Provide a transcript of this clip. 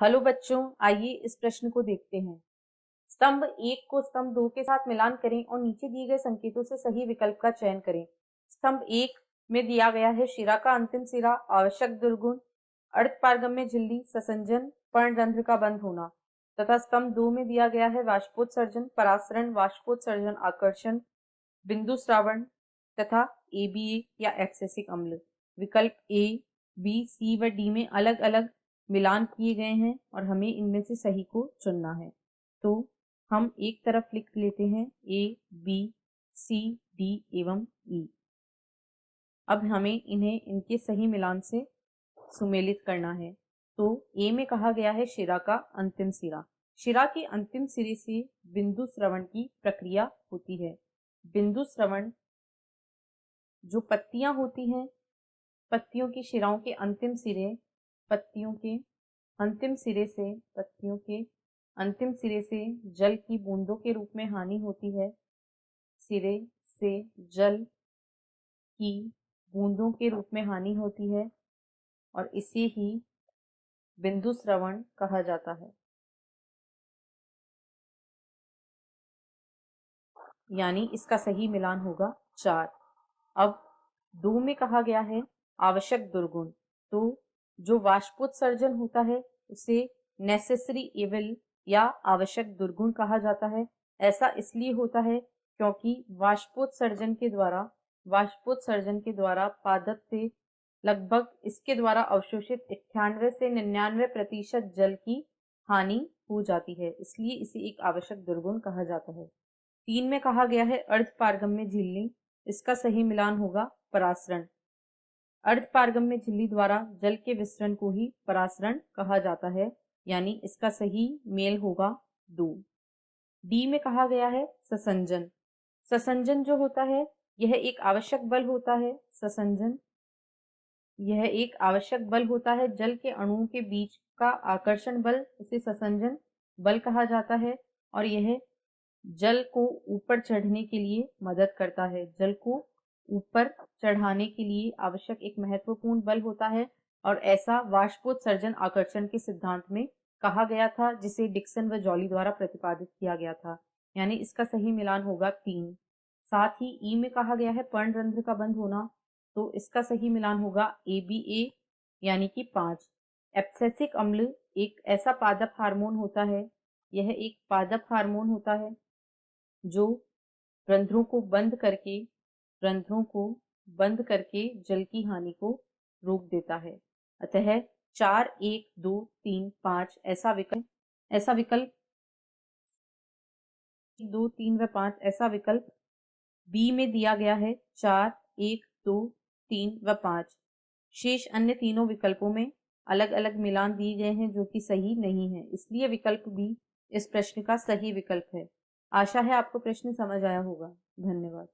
Hello बच्चों, आइए इस प्रश्न को देखते हैं। स्तंभ 1 को स्तंभ 2 के साथ मिलान करें और नीचे दिए गए संकेतों से सही विकल्प का चयन करें। स्तंभ 1 में दिया गया है शिरा का अंतिम सिरा, आवश्यक दुर्गुण, अर्धपारगम्य झिल्ली, ससंजन, पर्णरंध्र का बंद होना। तथा स्तंभ 2 में दिया गया है वाष्पोत्सर्जन, परासरण, वाष्पोत्सर्जन, आकर्षण, बिंदु श्रावण तथा ABA या एक्सेसिक अम्ल। विकल्प A, B, C व D में अलग अलग मिलान किए गए हैं और हमें इनमें से सही को चुनना है। तो हम एक तरफ लिख लेते हैं A, B, C, D एवं E। अब हमें इन्हें इनके सही मिलान से सुमेलित करना है। तो A में कहा गया है शिरा का अंतिम सिरा। शिरा के अंतिम सिरे से बिंदु श्रवण की प्रक्रिया होती है। बिंदु श्रवण जो पत्तियां होती हैं, पत्तियों की शिराओं के अंतिम सिरे, पत्तियों के अंतिम सिरे से जल की बूंदों के रूप में हानि होती है। सिरे से जल की बूंदों के रूप में हानि होती है और इसे ही बिंदु श्रवण कहा जाता है। यानी इसका सही मिलान होगा 4। अब 2 में कहा गया है आवश्यक दुर्गुण। तो जो वाष्पोत्सर्जन होता है उसे नेसेसरी इविल या आवश्यक दुर्गुण कहा जाता है। ऐसा इसलिए होता है क्योंकि वाष्पोत्सर्जन के द्वारा पादप से लगभग इसके द्वारा अवशोषित 98 से 99% जल की हानि हो जाती है, इसलिए इसे एक आवश्यक दुर्गुण कहा जाता है। 3 में कहा गया है अर्धपारगम्य झिल्ली। इसका सही मिलान होगा परासरण। अर्धपारगम्य झिल्ली द्वारा जल के विसरण को ही परासरण कहा जाता है, यानी इसका सही मेल होगा 2। डी में कहा गया है ससंजन। ससंजन जो होता है यह एक आवश्यक बल होता है। ससंजन यह एक आवश्यक बल होता है। जल के अणुओं के बीच का आकर्षण बल उसे ससंजन बल कहा जाता है और यह जल को ऊपर चढ़ने के लिए मदद करता है। जल को ऊपर चढ़ाने के लिए आवश्यक एक महत्वपूर्ण बल होता है और ऐसा वाष्पोत्सर्जन आकर्षण के सिद्धांत में कहा गया था, जिसे डिक्सन व जॉली द्वारा प्रतिपादित किया गया था। यानी इसका सही मिलान होगा 3। साथ ही ई में कहा गया है पर्णरंध्र का बंद होना, तो इसका सही मिलान होगा ABA यानी कि 5। एब्सेसिक अम्ल एक ऐसा पादप हार्मोन होता है, यह एक पादप हार्मोन होता है जो रंध्रों को बंद करके जल की हानि को रोक देता है। अतः 4, 1, 2, 3, 5 ऐसा विकल्प 2, 3 व 5 ऐसा विकल्प बी में दिया गया है। 4, 1, 2, 3 व 5। शेष अन्य तीनों विकल्पों में अलग अलग मिलान दिए गए हैं जो कि सही नहीं है, इसलिए विकल्प बी इस प्रश्न का सही विकल्प है। आशा है आपको प्रश्न समझ आया होगा। धन्यवाद।